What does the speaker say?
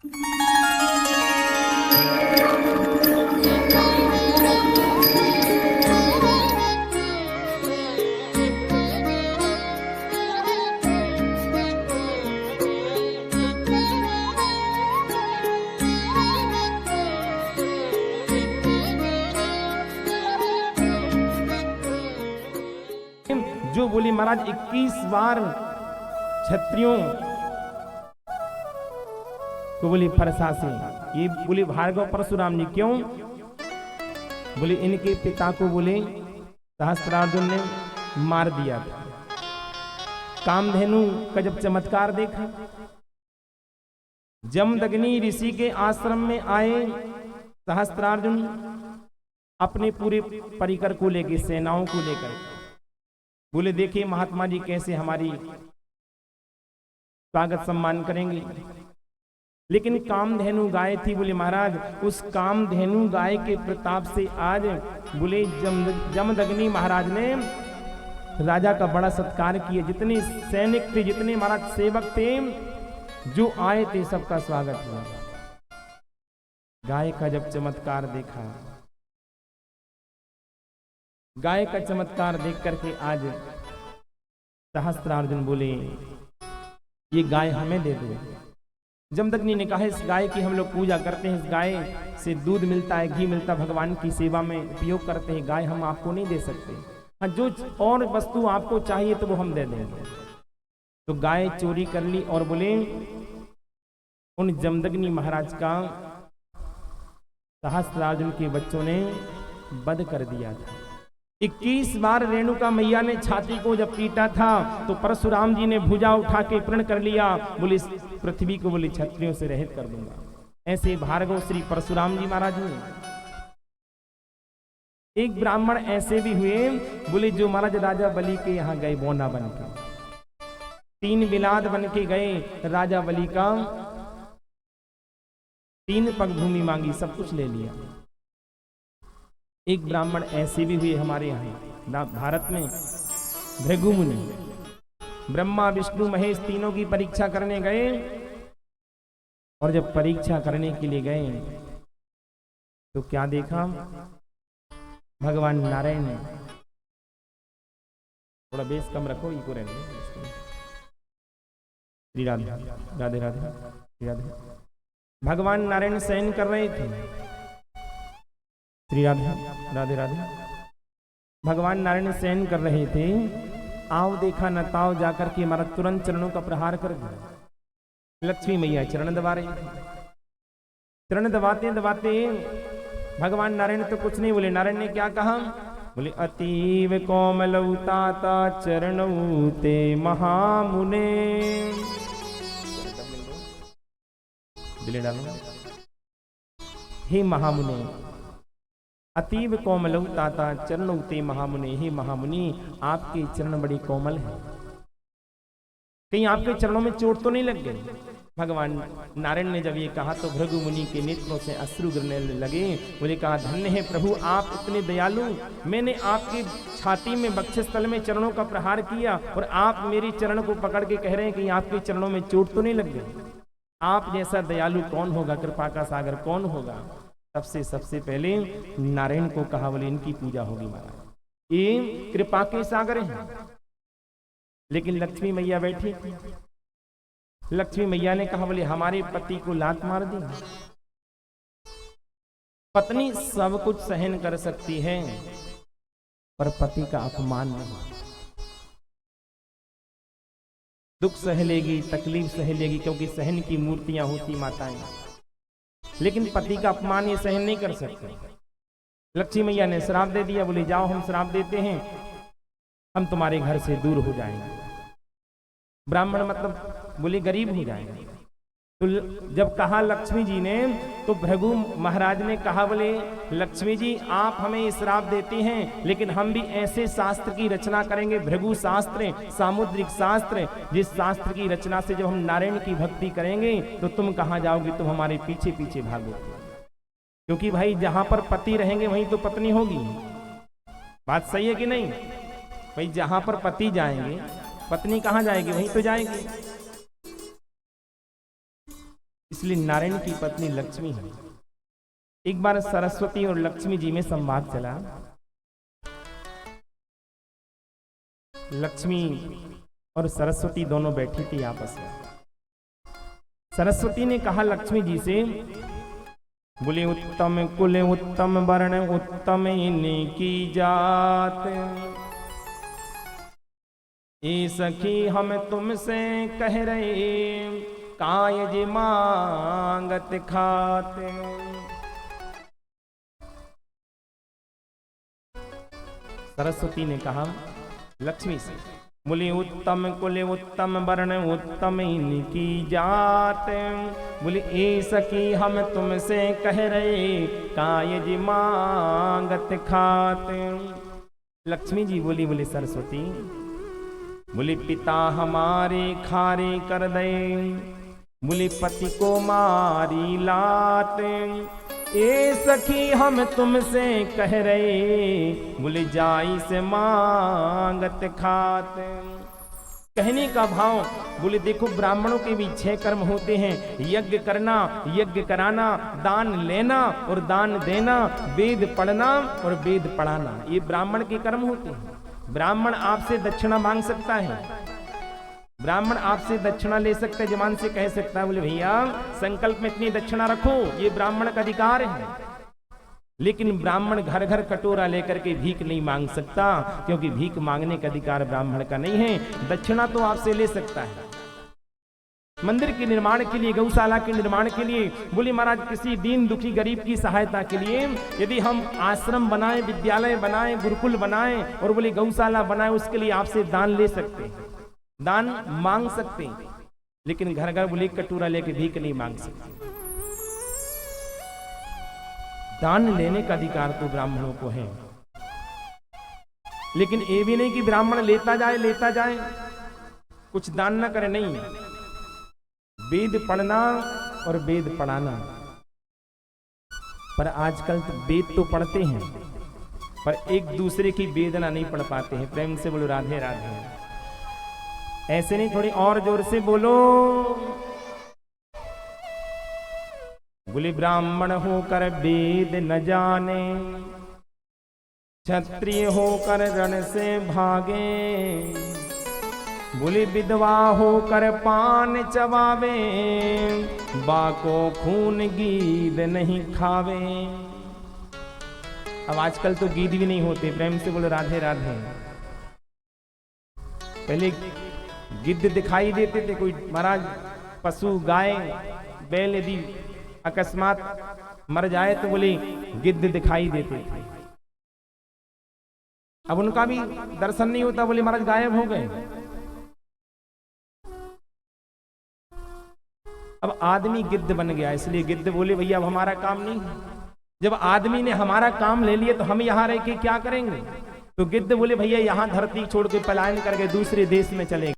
जो बोली महाराज 21 बार क्षत्रियों को बोली फरसा से, ये बोले भार्गव परशुराम जी क्यों? बोले इनके पिता को बोले सहस्त्रार्जुन ने मार दिया था। कामधेनु का जब चमत्कार देखा, जमदग्नि ऋषि के आश्रम में आए सहस्त्रार्जुन अपने पूरे परिकर को लेकर, सेनाओं को लेकर, बोले देखिए महात्मा जी कैसे हमारी स्वागत सम्मान करेंगे। लेकिन कामधेनु गाय थी। बोले महाराज उस कामधेनु गाय के प्रताप से आज बोले जमदग्नि महाराज ने राजा का बड़ा सत्कार किया। जितने सैनिक थे, जितने महाराज सेवक थे, जो आए थे, सबका स्वागत हुआ। गाय का जब चमत्कार देखा, गाय का चमत्कार देख करके आज सहस्त्रार्जुन बोले ये गाय हमें दे दो। जमदग्नि ने कहा इस गाय की हम लोग पूजा करते हैं, इस गाय से दूध मिलता है, घी मिलता है, भगवान की सेवा में उपयोग करते हैं, गाय हम आपको नहीं दे सकते। हाँ, जो और वस्तु आपको चाहिए तो वो हम दे देंगे। तो गाय चोरी कर ली और बोले उन जमदग्नि महाराज का सहस्त्रार्जुन के बच्चों ने वध कर दिया था। 21 बार रेणुका मैया ने छाती को जब पीटा था तो परशुराम जी ने भुजा उठा के प्रण कर लिया, बोले पृथ्वी को बोले क्षत्रियों से रहित कर दूंगा। ऐसे भार्गव श्री परशुराम जी महाराज हुए। एक ब्राह्मण ऐसे भी हुए, बोले जो महाराज राजा बलि के यहाँ गए बोना बन के, 3 बिलाद बन के गए, राजा बलि का 3 पग भूमि मांगी, सब कुछ ले लिया। एक ब्राह्मण ऐसे भी हुए हमारे यहाँ भारत में, भृगु मुनि, ब्रह्मा विष्णु महेश तीनों की परीक्षा करने गए, और जब परीक्षा करने के लिए गए तो क्या देखा, भगवान नारायण ने, थोड़ा बेस कम रखो, इको रहने श्री राधे राधे राधे श्री राधे। भगवान नारायण शयन कर रहे थे, श्री राधे राधे राधे। भगवान नारायण शयन कर रहे थे, आओ देखा न ताओ जाकर के हमारा तुरंत चरणों का प्रहार कर दिया। लक्ष्मी मैया चरण दबा रही थी। चरण दबाते दबाते भगवान नारायण तो कुछ नहीं बोले। नारायण ने क्या कहा, बोले अतीव कोमलौ ताता चरणौ ते महामुने। दिले डालो, हे महामुने, अतीव कोमलौ ताता चरणौ ते महामुने। हे महामुनि आपके चरण बड़ी कोमल है, कहीं आपके चरणों में चोट तो नहीं लग गई। भगवान नारायण ने जब ये कहा तो भृगु मुनि के नेत्रों से अश्रु गिरने लगे। बोले कहा धन्य है प्रभु, आप इतने दयालु, मैंने आपके छाती में वक्षस्थल में चरणों का प्रहार किया और आप मेरी चरण को पकड़ के कह रहे हैं कि आपके चरणों में चोट तो नहीं लग गई। आप जैसा दयालु कौन होगा, कृपा का सागर कौन होगा। सबसे पहले नारायण को कहा, बोले इनकी पूजा होगी महाराज, ये कृपा के सागर हैं। लेकिन लक्ष्मी मैया बैठी, लक्ष्मी मैया ने कहा, बोले हमारे पति को लात मार दी। पत्नी सब कुछ सहन कर सकती है पर पति का अपमान नहीं। दुख सह लेगी, तकलीफ सह लेगी, क्योंकि सहन की मूर्तियां होती माताएं, लेकिन पति का अपमान ये सहन नहीं कर सकते। लक्ष्मी मैया ने श्राप दे दिया, बोले जाओ हम श्राप देते हैं, हम तुम्हारे घर से दूर हो जाएंगे। ब्राह्मण मतलब बोले गरीब हो जाएंगे। तो जब कहा लक्ष्मी जी ने, तो भृगु महाराज ने कहा, बोले लक्ष्मी जी आप हमें श्राप देती हैं, लेकिन हम भी ऐसे शास्त्र की रचना करेंगे, भृगु शास्त्र, सामुद्रिक शास्त्र, जिस शास्त्र की रचना से जब हम नारायण की भक्ति करेंगे तो तुम कहाँ जाओगी, तुम हमारे पीछे पीछे भागोगे। क्योंकि भाई जहां पर पति रहेंगे वहीं तो पत्नी होगी। बात सही है कि नहीं भाई? जहां पर पति जाएंगे पत्नी कहां जाएगी, वहीं तो जाएगी। इसलिए नारायण की पत्नी लक्ष्मी है। एक बार सरस्वती और लक्ष्मी जी में संवाद चला। लक्ष्मी और सरस्वती दोनों बैठी थी आपस में। सरस्वती ने कहा लक्ष्मी जी से, बोले उत्तम कुल उत्तम वर्ण उत्तम इनकी जात, ए सखी हम तुमसे कह रहे कायज मांगत खाते। सरस्वती ने कहा लक्ष्मी से, बोले उत्तम कुल उत्तम वर्ण उत्तम इनकी जात, बोले ए सखी हम तुमसे कह रहे कायज मांगत खात। लक्ष्मी जी बोली, बोले सरस्वती, बोले पिता हमारे खारे कर दे, बोले पति को मारी लात, ए सखी हम तुमसे कह रहे बोले जाई से मांगत खात। कहने का भाव, बोले देखो ब्राह्मणों के भी 6 कर्म होते हैं, यज्ञ करना, यज्ञ कराना, दान लेना और दान देना, वेद पढ़ना और वेद पढ़ाना, ये ब्राह्मण के कर्म होते हैं। ब्राह्मण आपसे दक्षिणा मांग सकता है, ब्राह्मण आपसे दक्षिणा ले सकता है, जमान से कह सकता है बोले भैया संकल्प में इतनी दक्षिणा रखो, ये ब्राह्मण का अधिकार है। लेकिन ब्राह्मण घर घर कटोरा लेकर के भीख नहीं मांग सकता, क्योंकि भीख मांगने का अधिकार ब्राह्मण का नहीं है। दक्षिणा तो आपसे ले सकता है मंदिर के निर्माण के लिए, गौशाला के निर्माण के लिए, बोले महाराज किसी दीन दुखी गरीब की सहायता के लिए यदि हम आश्रम बनाएं, विद्यालय बनाएं, गुरुकुल बनाएं और बोले गौशाला बनाएं, उसके लिए आपसे दान ले सकते हैं, दान मांग सकते हैं, लेकिन घर घर बोले कटोरा लेके भीख नहीं मांग सकते। दान लेने का अधिकार तो ब्राह्मणों को है, लेकिन ये भी नहीं कि ब्राह्मण लेता जाए कुछ दान ना करे, नहीं। वेद पढ़ना और वेद पढ़ाना, पर आजकल तो वेद तो पढ़ते हैं पर एक दूसरे की वेदना नहीं पढ़ पाते हैं। प्रेम से बोलो राधे राधे। ऐसे नहीं, थोड़ी और जोर से बोलो। बोले ब्राह्मण होकर वेद न जाने, क्षत्रिय होकर रण से भागे, बोले विधवा होकर पान चबावे, बाको खून गीद नहीं खावे। अब आजकल तो गीद भी नहीं होते। प्रेम से बोलो राधे राधे। पहले गिद्ध दिखाई देते थे, कोई महाराज पशु गाय बैल यदि अकस्मात मर जाए तो बोले गिद्ध दिखाई देते थे। अब उनका भी दर्शन नहीं होता, बोले महाराज गायब हो गए। अब आदमी गिद्ध बन गया, इसलिए गिद्ध बोले भैया अब हमारा काम नहीं। जब आदमी ने हमारा काम ले लिया तो हम यहां रह के क्या करेंगे? तो गिद्ध बोले भैया यहां धरती छोड़ के पलायन करके दूसरे देश में चले